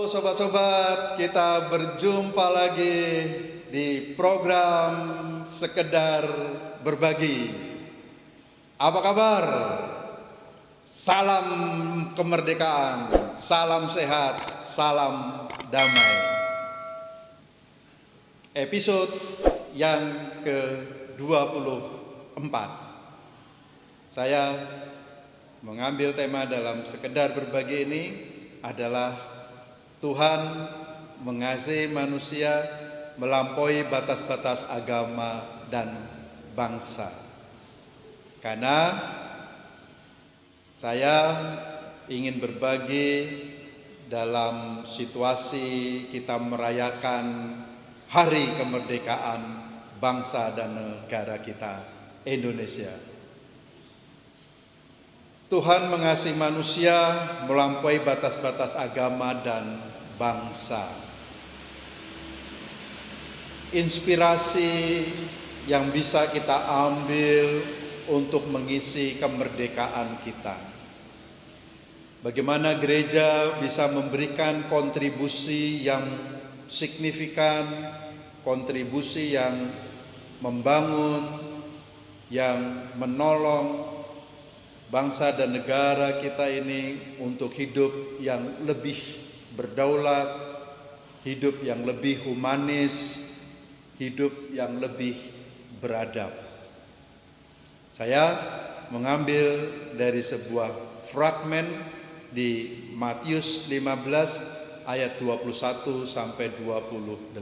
Sobat-sobat, kita berjumpa lagi di program Sekedar Berbagi. Apa kabar? Salam kemerdekaan, salam sehat, salam damai. Episode yang ke-24. Saya mengambil tema dalam Sekedar Berbagi ini adalah Tuhan mengasihi manusia melampaui batas-batas agama dan bangsa. Karena saya ingin berbagi dalam situasi kita merayakan Hari Kemerdekaan bangsa dan negara kita, Indonesia. Tuhan mengasihi manusia melampaui batas-batas agama dan bangsa. Inspirasi yang bisa kita ambil untuk mengisi kemerdekaan kita. Bagaimana gereja bisa memberikan kontribusi yang signifikan, kontribusi yang membangun, yang menolong bangsa dan negara kita ini untuk hidup yang lebih berdaulat, hidup yang lebih humanis, hidup yang lebih beradab. Saya mengambil dari sebuah fragmen di Matius 15 ayat 21 sampai 28.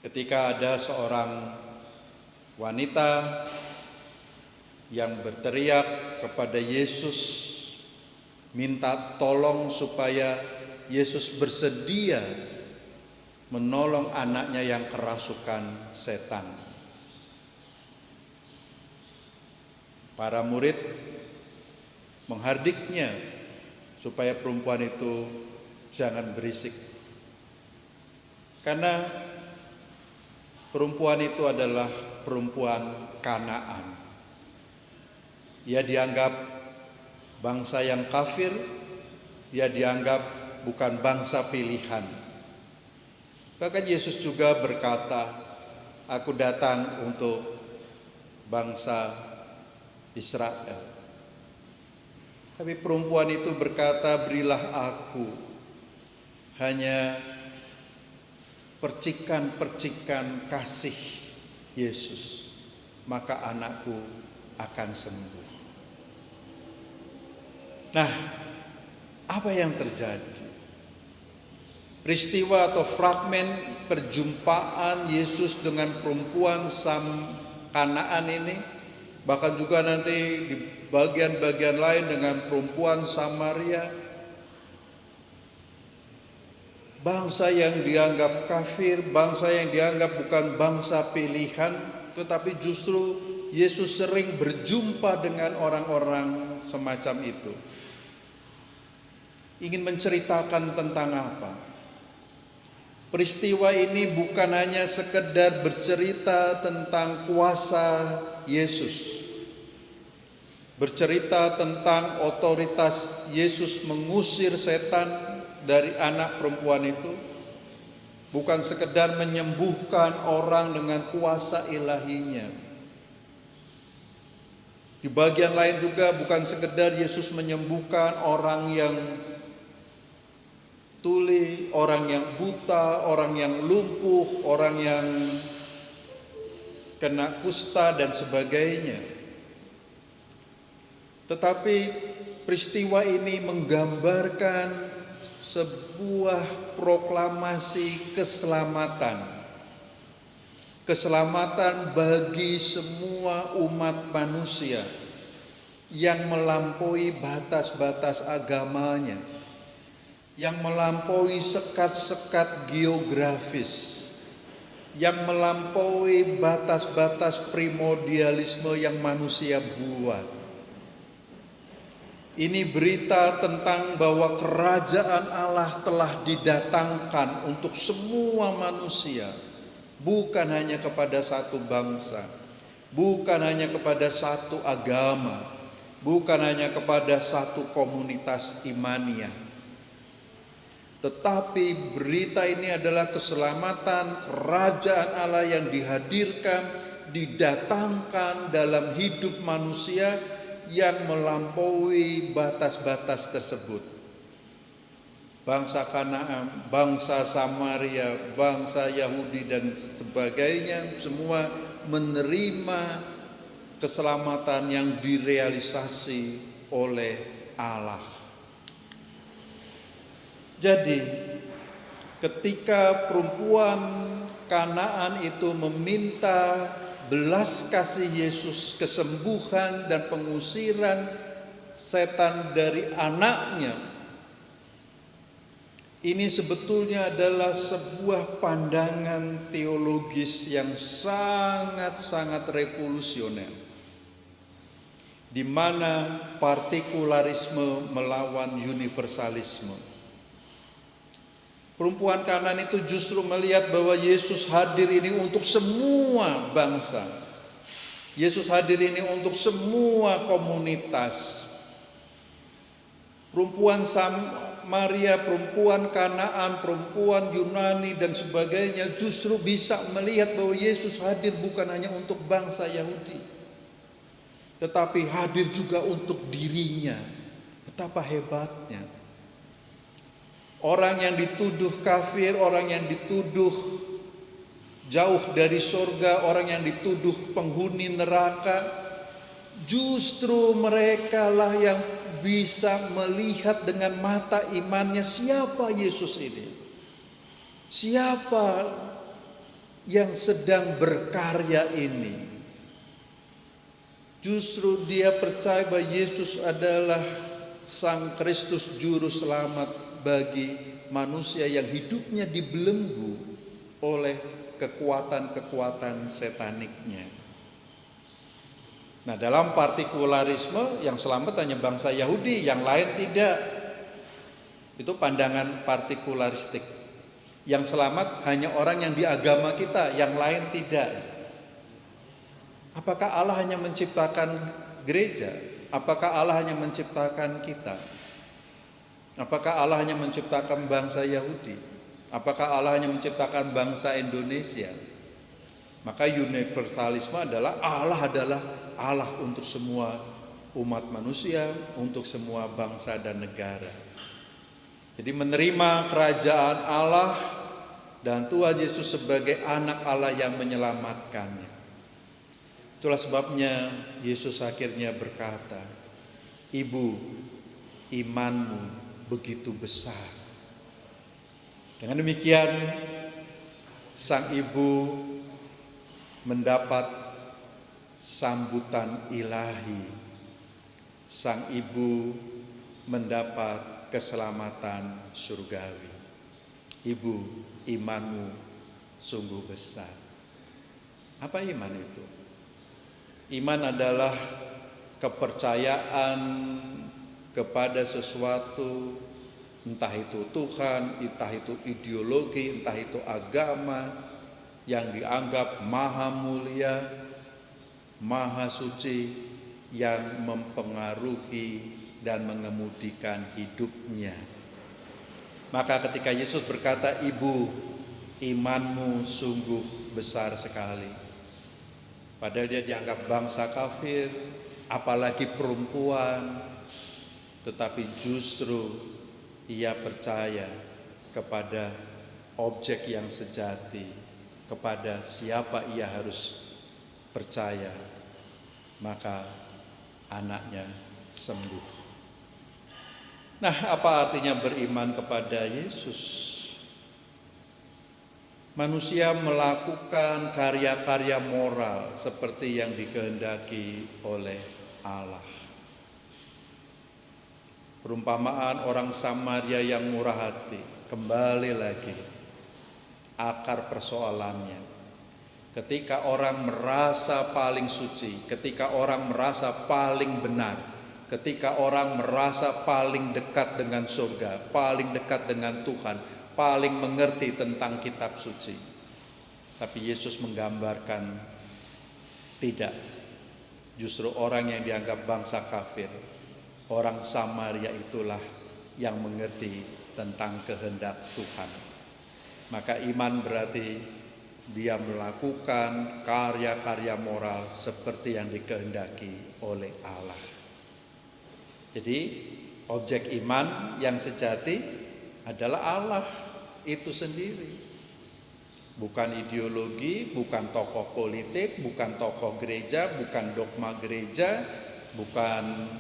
Ketika ada seorang wanita yang berteriak kepada Yesus, minta tolong supaya Yesus bersedia menolong anaknya yang kerasukan setan. Para murid menghardiknya supaya perempuan itu jangan berisik. Karena perempuan itu adalah perempuan Kanaan. Ia dianggap bangsa yang kafir, ia dianggap bukan bangsa pilihan. Bahkan Yesus juga berkata, "Aku datang untuk bangsa Israel." Tapi perempuan itu berkata, "Berilah aku hanya percikan-percikan kasih Yesus, maka anakku akan sembuh." Nah, apa yang terjadi? Peristiwa atau fragmen perjumpaan Yesus dengan perempuan Kanaan ini, bahkan juga nanti di bagian-bagian lain dengan perempuan Samaria, bangsa yang dianggap kafir, bangsa yang dianggap bukan bangsa pilihan, tetapi justru Yesus sering berjumpa dengan orang-orang semacam itu. Ingin menceritakan tentang apa? Peristiwa ini bukan hanya sekedar bercerita tentang kuasa Yesus, bercerita tentang otoritas Yesus mengusir setan dari anak perempuan itu, bukan sekedar menyembuhkan orang dengan kuasa ilahinya. Di bagian lain juga bukan sekedar Yesus menyembuhkan orang yang tuli, orang yang buta, orang yang lumpuh, orang yang kena kusta dan sebagainya. Tetapi peristiwa ini menggambarkan sebuah proklamasi keselamatan. Keselamatan bagi semua umat manusia yang melampaui batas-batas agamanya, yang melampaui sekat-sekat geografis, yang melampaui batas-batas primordialisme yang manusia buat. Ini berita tentang bahwa kerajaan Allah telah didatangkan untuk semua manusia, bukan hanya kepada satu bangsa, bukan hanya kepada satu agama, bukan hanya kepada satu komunitas imaniah. tetapi berita ini adalah keselamatan kerajaan Allah yang dihadirkan, didatangkan dalam hidup manusia yang melampaui batas-batas tersebut. Bangsa Kanaan, bangsa Samaria, bangsa Yahudi dan sebagainya semua menerima keselamatan yang direalisasi oleh Allah. Jadi ketika perempuan Kanaan itu meminta belas kasih Yesus, kesembuhan dan pengusiran setan dari anaknya, ini sebetulnya adalah sebuah pandangan teologis yang sangat-sangat revolusioner, di mana partikularisme melawan universalisme. Perempuan Kanaan itu justru melihat bahwa Yesus hadir ini untuk semua bangsa. Yesus hadir ini untuk semua komunitas. Perempuan Samaria, perempuan Kanaan, perempuan Yunani dan sebagainya justru bisa melihat bahwa Yesus hadir bukan hanya untuk bangsa Yahudi, tetapi hadir juga untuk dirinya. Betapa hebatnya. Orang yang dituduh kafir, orang yang dituduh jauh dari surga, orang yang dituduh penghuni neraka, justru merekalah yang bisa melihat dengan mata imannya siapa Yesus ini. Siapa yang sedang berkarya ini. Justru dia percaya bahwa Yesus adalah Sang Kristus Juru Selamat bagi manusia yang hidupnya dibelenggu oleh kekuatan-kekuatan setaniknya. Nah, dalam partikularisme yang selamat hanya bangsa Yahudi, yang lain tidak. Itu pandangan partikularistik. Yang selamat hanya orang yang di agama kita, yang lain tidak. Apakah Allah hanya menciptakan gereja? Apakah Allah hanya menciptakan kita? Apakah Allah hanya menciptakan bangsa Yahudi? Apakah Allah hanya menciptakan bangsa Indonesia? Maka universalisme adalah Allah untuk semua umat manusia, untuk semua bangsa dan negara. Jadi menerima kerajaan Allah dan Tuhan Yesus sebagai anak Allah yang menyelamatkannya. Itulah sebabnya Yesus akhirnya berkata, "Ibu, imanmu begitu besar." Dengan demikian sang ibu mendapat sambutan ilahi. Sang ibu mendapat keselamatan surgawi. Ibu, imanmu sungguh besar. Apa iman itu? Iman adalah kepercayaan kepada sesuatu, entah itu Tuhan, entah itu ideologi, entah itu agama yang dianggap maha mulia, maha suci, yang mempengaruhi dan mengemudikan hidupnya. Maka ketika Yesus berkata, "Ibu, imanmu sungguh besar sekali," padahal dia dianggap bangsa kafir, apalagi perempuan, tetapi justru ia percaya kepada objek yang sejati, kepada siapa ia harus percaya, maka anaknya sembuh. Nah, apa artinya beriman kepada Yesus? Manusia melakukan karya-karya moral seperti yang dikehendaki oleh Allah. Perumpamaan orang Samaria yang murah hati, kembali lagi akar persoalannya. Ketika orang merasa paling suci, ketika orang merasa paling benar, ketika orang merasa paling dekat dengan surga, paling dekat dengan Tuhan, paling mengerti tentang kitab suci. Tapi Yesus menggambarkan tidak. Justru orang yang dianggap bangsa kafir, orang Samaria itulah yang mengerti tentang kehendak Tuhan. Maka iman berarti dia melakukan karya-karya moral seperti yang dikehendaki oleh Allah. Jadi objek iman yang sejati adalah Allah itu sendiri. Bukan ideologi, bukan tokoh politik, bukan tokoh gereja, bukan dogma gereja, bukan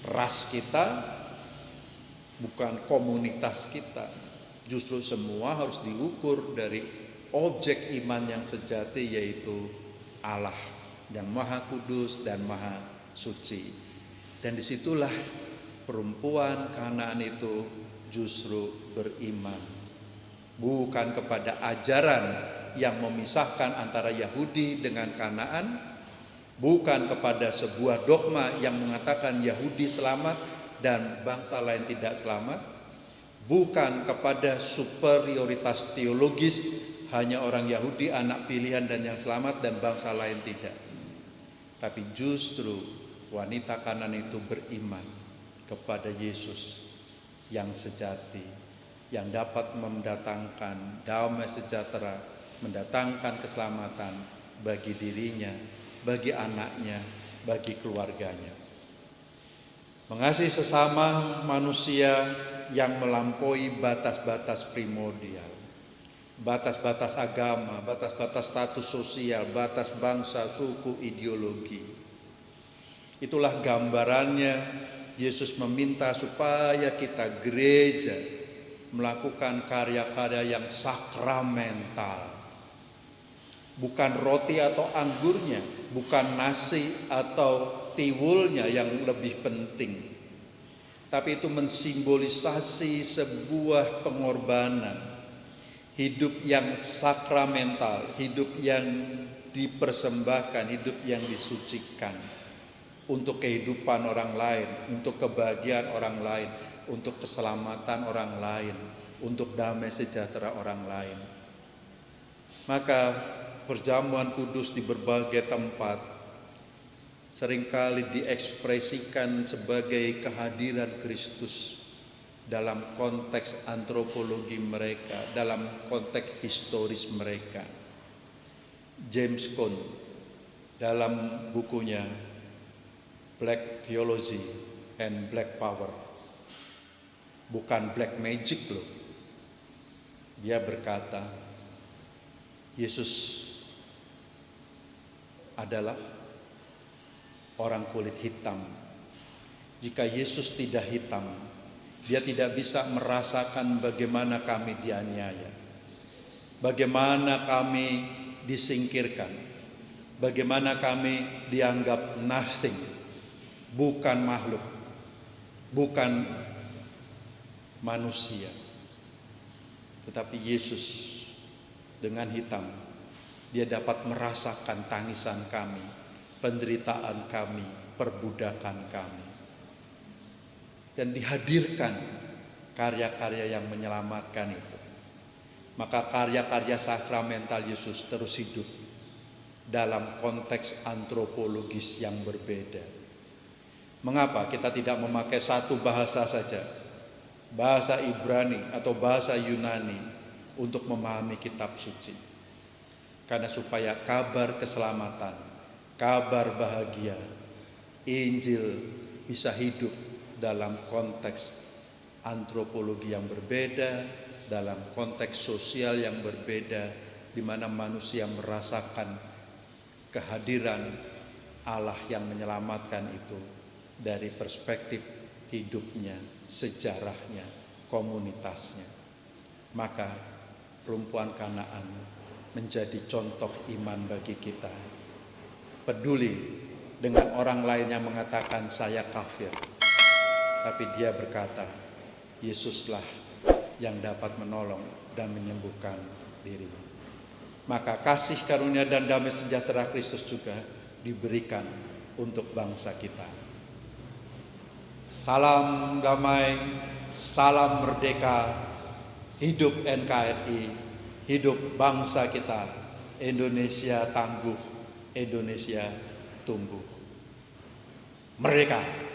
ras kita, bukan komunitas kita. Justru semua harus diukur dari objek iman yang sejati, yaitu Allah yang Maha Kudus dan Maha Suci. Dan disitulah perempuan Kanaan itu justru beriman. Bukan kepada ajaran yang memisahkan antara Yahudi dengan Kanaan, bukan kepada sebuah dogma yang mengatakan Yahudi selamat dan bangsa lain tidak selamat, bukan kepada superioritas teologis, hanya orang Yahudi anak pilihan dan yang selamat dan bangsa lain tidak. Tapi justru wanita Kanaan itu beriman kepada Yesus yang sejati, yang dapat mendatangkan damai sejahtera, mendatangkan keselamatan bagi dirinya, bagi anaknya, bagi keluarganya. Mengasihi sesama manusia yang melampaui batas-batas primordial, batas-batas agama, batas-batas status sosial, batas bangsa, suku, ideologi. Itulah gambarannya Yesus meminta supaya kita gereja melakukan karya-karya yang sakramental. Bukan roti atau anggurnya, bukan nasi atau tiwulnya yang lebih penting. Tapi itu mensimbolisasi sebuah pengorbanan. Hidup yang sakramental, hidup yang dipersembahkan, hidup yang disucikan. Untuk kehidupan orang lain, untuk kebahagiaan orang lain, untuk keselamatan orang lain, untuk damai sejahtera orang lain. Maka perjamuan kudus di berbagai tempat seringkali diekspresikan sebagai kehadiran Kristus dalam konteks antropologi mereka, dalam konteks historis mereka. James Cone dalam bukunya Black Theology and Black Power, bukan black magic loh. Dia berkata, Yesus adalah orang kulit hitam. Jika Yesus tidak hitam, dia tidak bisa merasakan bagaimana kami dianiaya, bagaimana kami disingkirkan, bagaimana kami dianggap nothing, bukan makhluk, bukan manusia. Tetapi Yesus dengan hitam, dia dapat merasakan tangisan kami, penderitaan kami, perbudakan kami. Dan dihadirkan karya-karya yang menyelamatkan itu. Maka karya-karya sakramental Yesus terus hidup dalam konteks antropologis yang berbeda. Mengapa kita tidak memakai satu bahasa saja, bahasa Ibrani atau bahasa Yunani, untuk memahami kitab suci? Karena supaya kabar keselamatan, kabar bahagia, Injil bisa hidup dalam konteks antropologi yang berbeda, dalam konteks sosial yang berbeda, di mana manusia merasakan kehadiran Allah yang menyelamatkan itu dari perspektif hidupnya, sejarahnya, komunitasnya. Maka perempuan Kanaan menjadi contoh iman bagi kita. Peduli dengan orang lain yang mengatakan saya kafir, tapi dia berkata, Yesuslah yang dapat menolong dan menyembuhkan dirinya. Maka kasih karunia dan damai sejahtera Kristus juga diberikan untuk bangsa kita. Salam damai, salam merdeka, hidup NKRI, hidup bangsa kita, Indonesia tangguh, Indonesia tumbuh. Merdeka!